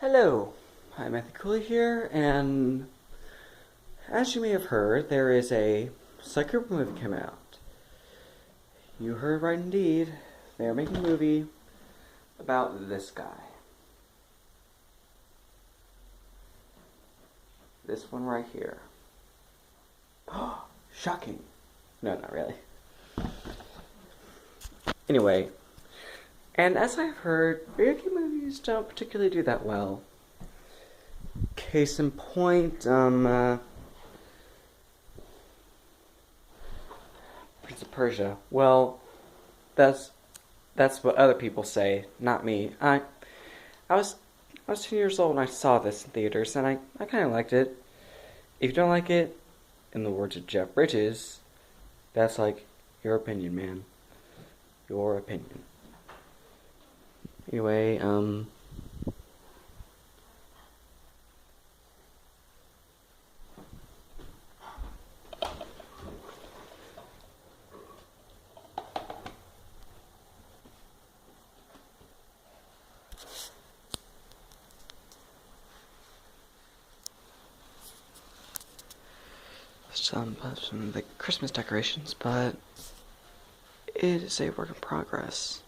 Hello, I'm Matthew Cooley here, and as you may have heard, there is a Sly Cooper movie coming out. You heard right indeed, they are making a movie about this guy. This one right here. Shocking. No, not really. Anyway, and as I've heard, video game movies don't particularly do that well. Case in point, Prince of Persia. Well, that's what other people say, not me. I was 10 years old when I saw this in theaters, and I kind of liked it. If you don't like it, in the words of Jeff Bridges, that's like your opinion, man. Your opinion. Anyway, some of the Christmas decorations, but it is a work in progress.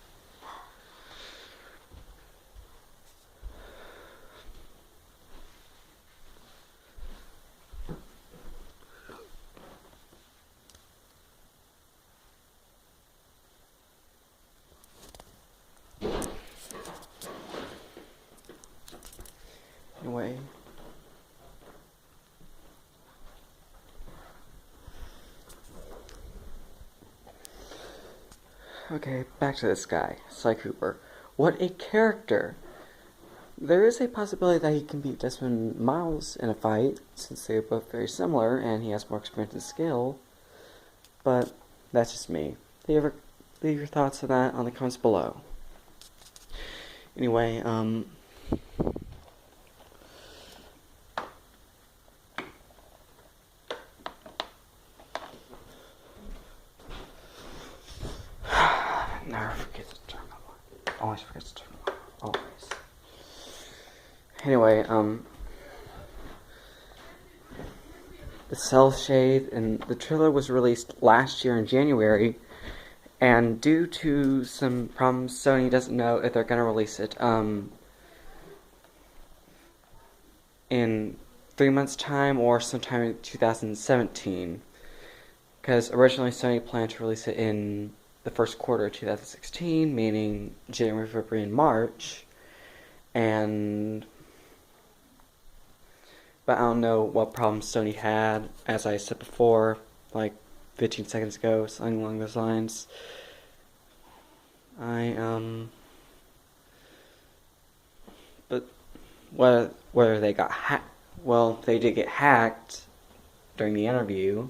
Anyway, okay, back to this guy, Sly Cooper. What a character! There is a possibility that he can beat Desmond Miles in a fight, since they are both very similar and he has more experience and skill, but that's just me. Leave your thoughts on that on the comments below. Anyway, never forget to turn them on. Always forget to turn them on. Always. Anyway, the Cell Shade and the trailer was released last year in January, and due to some problems, Sony doesn't know if they're gonna release it in 3 months' time or sometime in 2017. Because originally Sony planned to release it in the first quarter of 2016, meaning January, February, and March. But I don't know what problems Sony had, as I said before, like 15 seconds ago, something along those lines. But whether they got hacked, well, they did get hacked during the interview.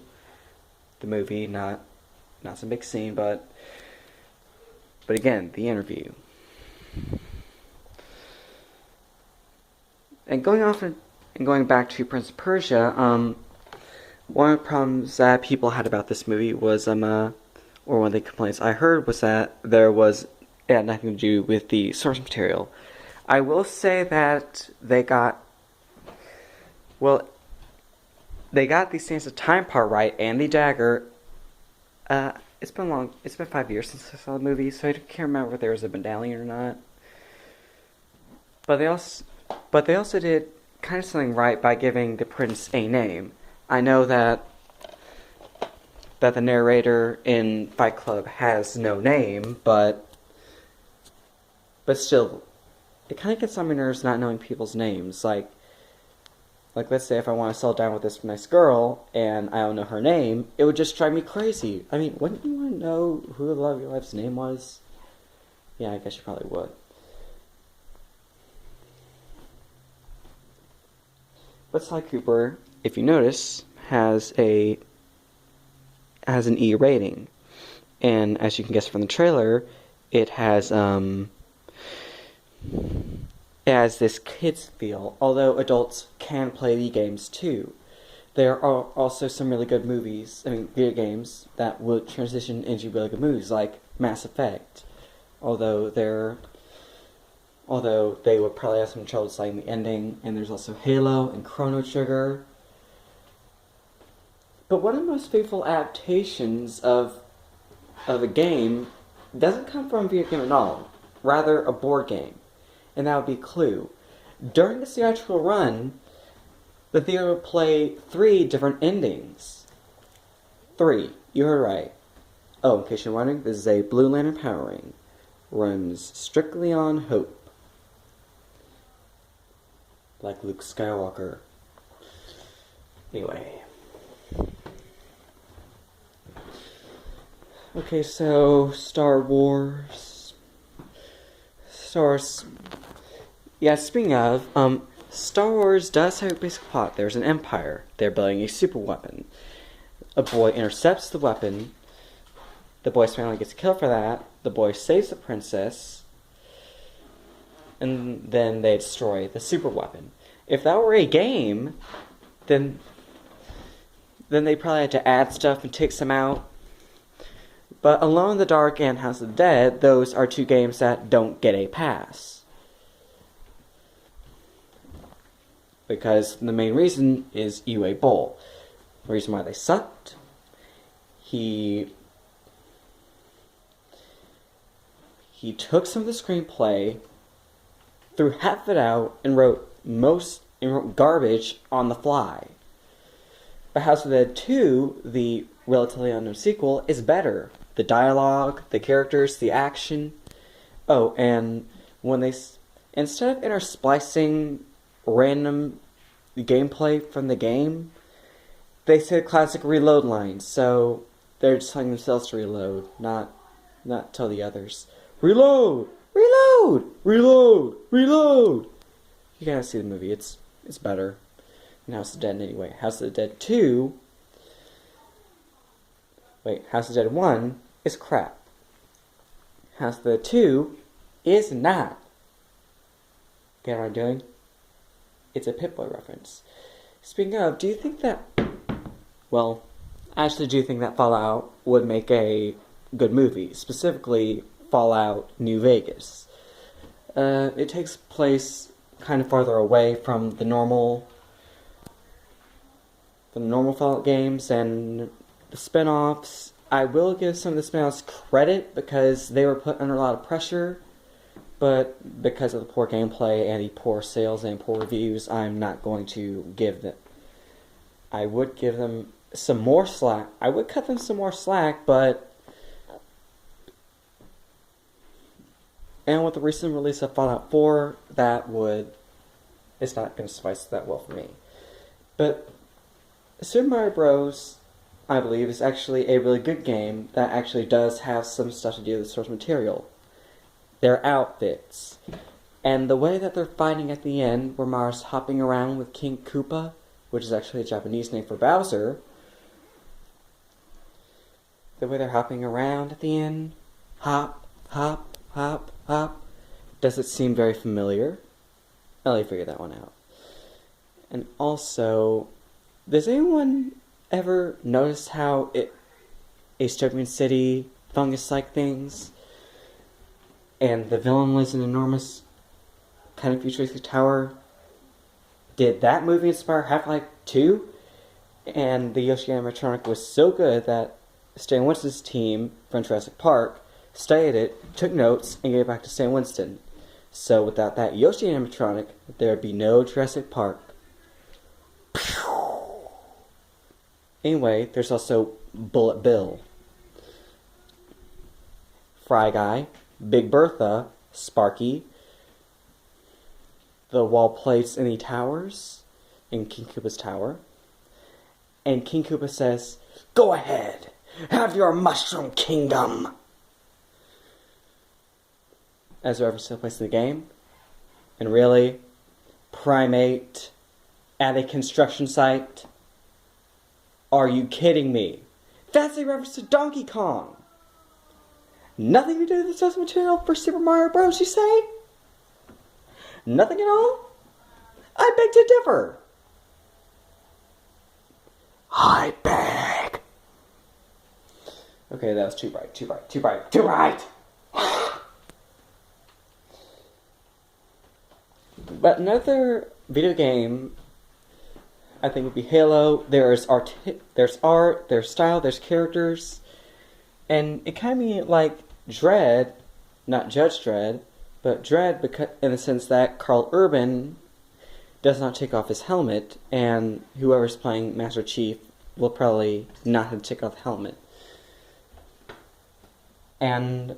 The movie, not some big scene, but again, the interview. And going back to Prince of Persia, one of the problems that people had about this movie was, or one of the complaints I heard was that it had nothing to do with the source material. I will say that they got the Sands of Time part right, and the dagger. It's been 5 years since I saw the movie, so I can't remember if there was a medallion or not. But they also did kind of something right by giving the prince a name. I know that the narrator in Fight Club has no name, but still, it kind of gets on my nerves not knowing people's names. Like let's say if I want to settle down with this nice girl and I don't know her name, it would just drive me crazy. I mean, wouldn't you want to know who the love of your life's name was? Yeah, I guess you probably would. But Sly Cooper, if you notice, has an E rating, and as you can guess from the trailer, it has this kids feel. Although adults can play the games too, there are also some really good video games that would transition into really good movies, like Mass Effect. Although Although they would probably have some trouble deciding the ending. And there's also Halo and Chrono Trigger. But one of the most faithful adaptations of a game doesn't come from a video game at all. Rather, a board game. And that would be Clue. During the theatrical run, the theater would play 3 different endings. 3. You heard right. Oh, in case you're wondering, this is a Blue Lantern Power Ring. Runs strictly on hope. Like Luke Skywalker. Anyway. Okay, so Star Wars. Yeah, speaking of, Star Wars does have a basic plot. There's an empire. They're building a super weapon. A boy intercepts the weapon. The boy's family gets killed for that. The boy saves the princess. And then they destroy the super weapon. If that were a game, then they probably had to add stuff and take some out. But Alone in the Dark and House of the Dead, those are 2 games that don't get a pass. Because the main reason is Uwe Boll. The reason why they sucked, he took some of the screenplay, threw half of it out, and wrote garbage on the fly. But House of the Dead 2, the relatively unknown sequel, is better. The dialogue, the characters, the action. Oh, and when they, instead of intersplicing random gameplay from the game, they say classic reload lines. So they're just telling themselves to reload, not tell the others. Reload! Reload! Reload! Reload! You gotta see the movie. It's better than House of the Dead anyway. House of the Dead 2... Wait, House of the Dead 1 is crap. House of the Dead 2 is not. Get what I'm doing? It's a Pip-Boy reference. Speaking of, do you think that... Well, I actually do think that Fallout would make a good movie. Specifically, Fallout New Vegas. It takes place kind of farther away from the normal Fallout games and the spin-offs. I will give some of the spin-offs credit because they were put under a lot of pressure, but because of the poor gameplay and the poor sales and poor reviews, I'm not going to give them... I would give them some more slack. I would cut them some more slack, but... And with the recent release of Fallout 4, it's not going to suffice that well for me. But Super Mario Bros., I believe, is actually a really good game that actually does have some stuff to do with the source material. Their outfits. And the way that they're fighting at the end, where Mario's hopping around with King Koopa, which is actually a Japanese name for Bowser. The way they're hopping around at the end. Hop, hop, hop, hop. Does it seem very familiar? I'll let you figure that one out. And also, does anyone ever notice how a dystopian city, fungus-like things, and the villain lives in an enormous kind of futuristic tower? Did that movie inspire Half-Life 2? And the Yoshi animatronic was so good that Stan Winston's team from Jurassic Park studied it, took notes, and gave it back to Stan Winston. So without that Yoshi animatronic, there would be no Jurassic Park. Anyway, there's also Bullet Bill, Fry Guy, Big Bertha, Sparky, the wall plates in the towers, in King Koopa's tower. And King Koopa says, "Go ahead, have your Mushroom Kingdom." As a reference to the place in the game. And really, Primate at a construction site? Are you kidding me? That's a reference to Donkey Kong. Nothing to do with the source material for Super Mario Bros., you say? Nothing at all? I beg to differ. I beg. Okay, that was too bright. But another video game, I think, would be Halo. There's art, there's style, there's characters, and it kind of be like Dredd, not Judge Dredd, but Dredd, because in the sense that Carl Urban does not take off his helmet, and whoever's playing Master Chief will probably not have to take off the helmet. And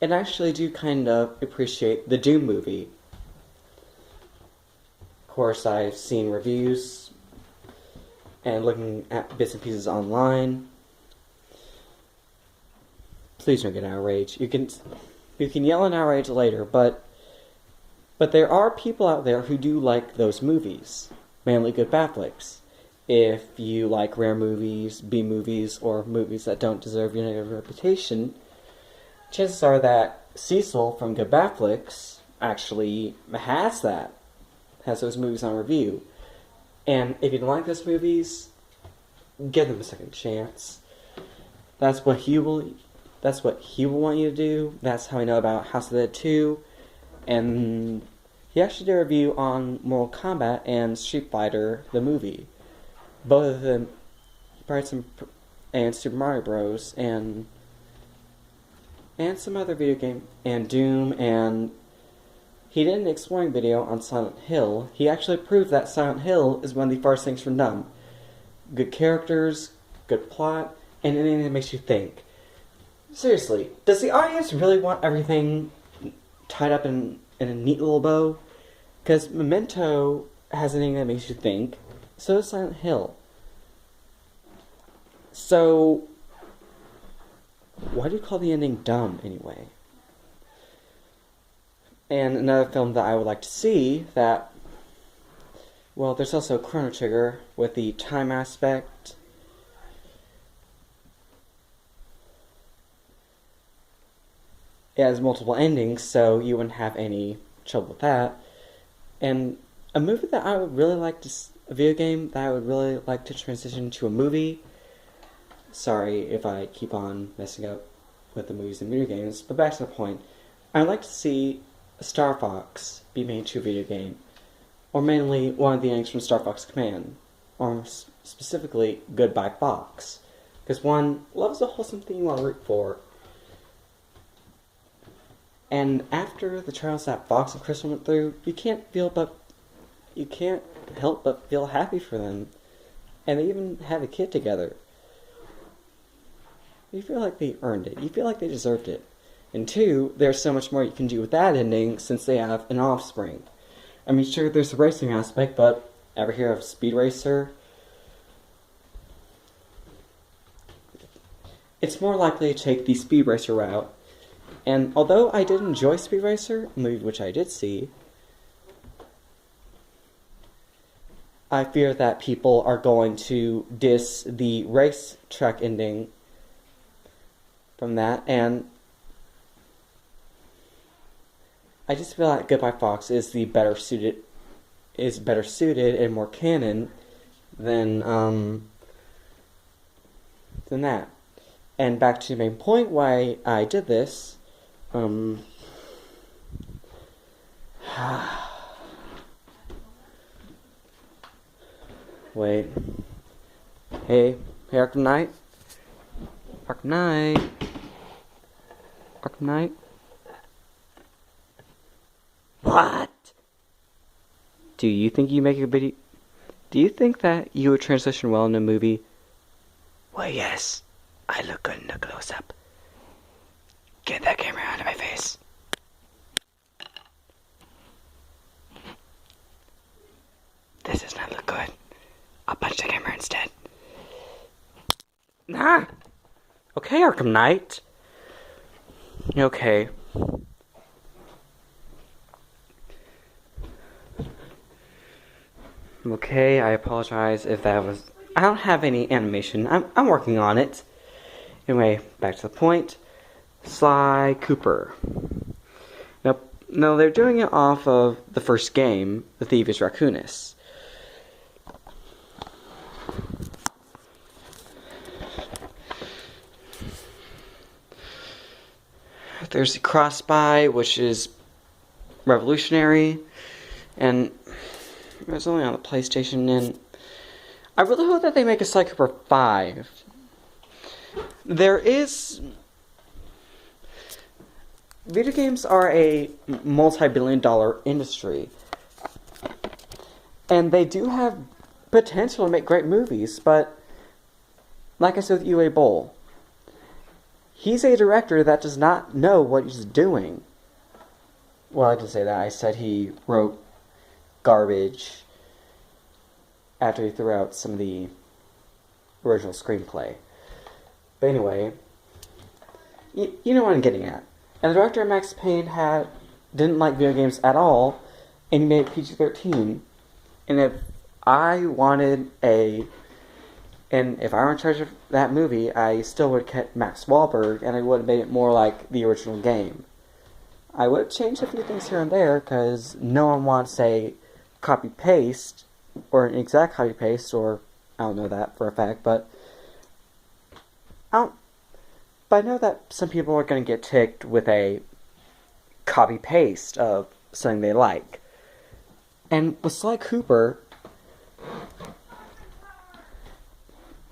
I actually do kind of appreciate the Doom movie. Of course, I've seen reviews and looking at bits and pieces online. Please don't get outraged. You can yell in outrage later, but there are people out there who do like those movies, mainly good bad flicks. If you like rare movies, B movies, or movies that don't deserve your negative reputation, chances are that Cecil from Good Bad Flicks actually has those movies on review. And if you don't like those movies, give them a second chance. That's what he will want you to do. That's how I know about House of the Dead 2. And he actually did a review on Mortal Kombat and Street Fighter, the movie. Both of them, and Super Mario Bros. and some other video game, and Doom, and he did an exploring video on Silent Hill. He actually proved that Silent Hill is one of the farthest things from dumb. Good characters, good plot, and anything that makes you think. Seriously, does the audience really want everything tied up in a neat little bow? Because Memento has anything that makes you think, so does Silent Hill. So, why do you call the ending dumb, anyway? And another film that I would like to see that... Well, there's also Chrono Trigger with the time aspect. It has multiple endings, so you wouldn't have any trouble with that. And a movie that I would really like to... A video game that I would really like to transition to a movie... Sorry if I keep on messing up with the movies and video games, but back to the point. I'd like to see Star Fox be made to a video game, or mainly one of the endings from Star Fox Command, or specifically Goodbye Fox, because one loves a wholesome thing you want to root for. And after the trials that Fox and Crystal went through, you can't help but feel happy for them, and they even have a kid together. You feel like they earned it. You feel like they deserved it. And two, there's so much more you can do with that ending since they have an offspring. I mean, sure, there's the racing aspect, but ever hear of Speed Racer? It's more likely to take the Speed Racer route. And although I did enjoy Speed Racer, a movie which I did see, I fear that people are going to diss the race track ending from that, and I just feel like Goodbye Fox is better suited and more canon than that. And back to the main point why I did this. Wait. Hey, Arkham Knight. Arkham Knight. Arkham Knight. What? Do you think you make a video? Do you think that you would transition well in a movie? Well, yes. I look good in a close-up. Get that camera out of my face. This does not look good. I'll punch the camera instead. Nah. Okay, Arkham Knight. Okay. Okay, I apologize if that was... I don't have any animation. I'm working on it. Anyway, back to the point. Sly Cooper. No, they're doing it off of the first game, The Thievius Raccoonus. There's the cross-buy, which is revolutionary, and it was only on the PlayStation, and I really hope that they make a Sly Cooper 5. Video games are a multi-billion-dollar industry, and they do have potential to make great movies, but like I said with Uwe Boll, he's a director that does not know what he's doing. Well, I didn't say that. I said he wrote garbage after he threw out some of the original screenplay. But anyway, you know what I'm getting at. And the director of Max Payne didn't like video games at all, and he made it PG-13. And if I were in charge of that movie, I still would have kept Max Wahlberg, and I would have made it more like the original game. I would have changed a few things here and there, because no one wants a copy-paste, or an exact copy-paste, or I don't know that for a fact, but I know that some people are going to get ticked with a copy-paste of something they like. And with Sly Cooper,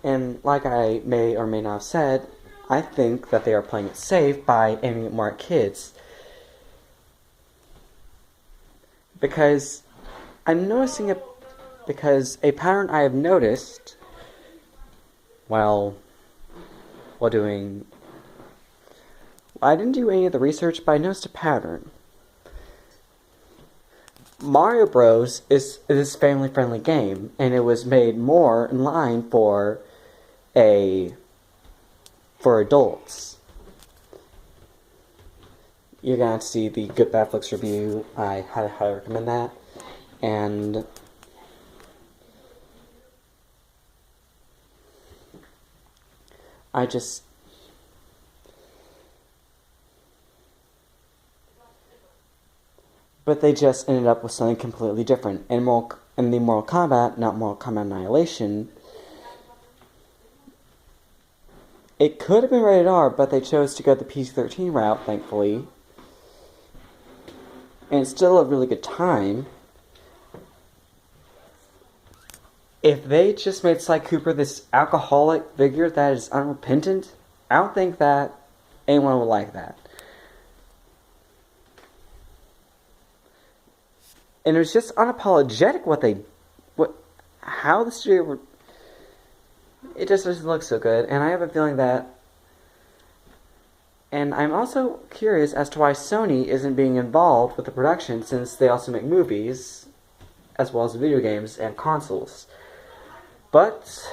and like I may or may not have said, I think that they are playing it safe by aiming it more at kids. Because I'm noticing a pattern I have noticed while doing... I didn't do any of the research, but I noticed a pattern. Mario Bros. is this family-friendly game, and it was made more in line for adults. You're going to see the Good Bad Flicks review. I highly recommend that. And but they just ended up with something completely different. And the Mortal Kombat, not Mortal Kombat Annihilation, it could have been rated R, but they chose to go the PG-13 route, thankfully. And it's still a really good time. If they just made Sly Cooper this alcoholic figure that is unrepentant, I don't think that anyone would like that. And it was just unapologetic how the studio it just doesn't look so good, and I have a feeling that... And I'm also curious as to why Sony isn't being involved with the production, since they also make movies, as well as video games and consoles. But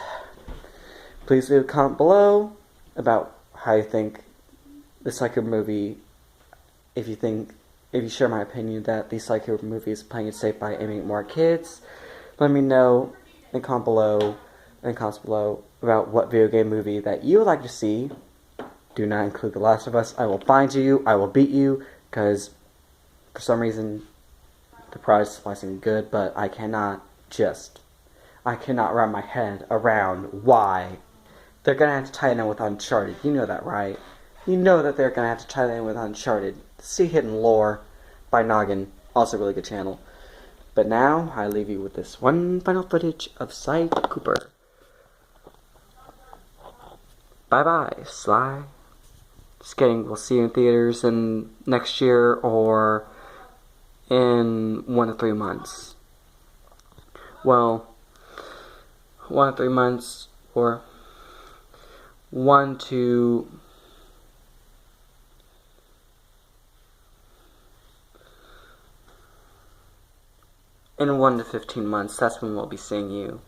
please leave a comment below about how you think the Sly Cooper movie, if you share my opinion that the Sly Cooper movie is playing it safe by aiming at more kids. Let me know in the comments below about what video game movie that you would like to see. Do not include The Last of Us. I will find you. I will beat you, because for some reason the prize is slicing good, but I cannot wrap my head around why they're gonna have to tie it in with Uncharted. You know that, right? You know that they're gonna have to tie that in with Uncharted. See Hidden Lore by Noggin, also a really good channel. But now I leave you with this one final footage of Sly Cooper. Bye bye, Sly. Just kidding, we'll see you in theaters in next year or in 1 to 3 months. Well, 1 to 3 months, or 1 to... in 1 to 15 months, that's when we'll be seeing you.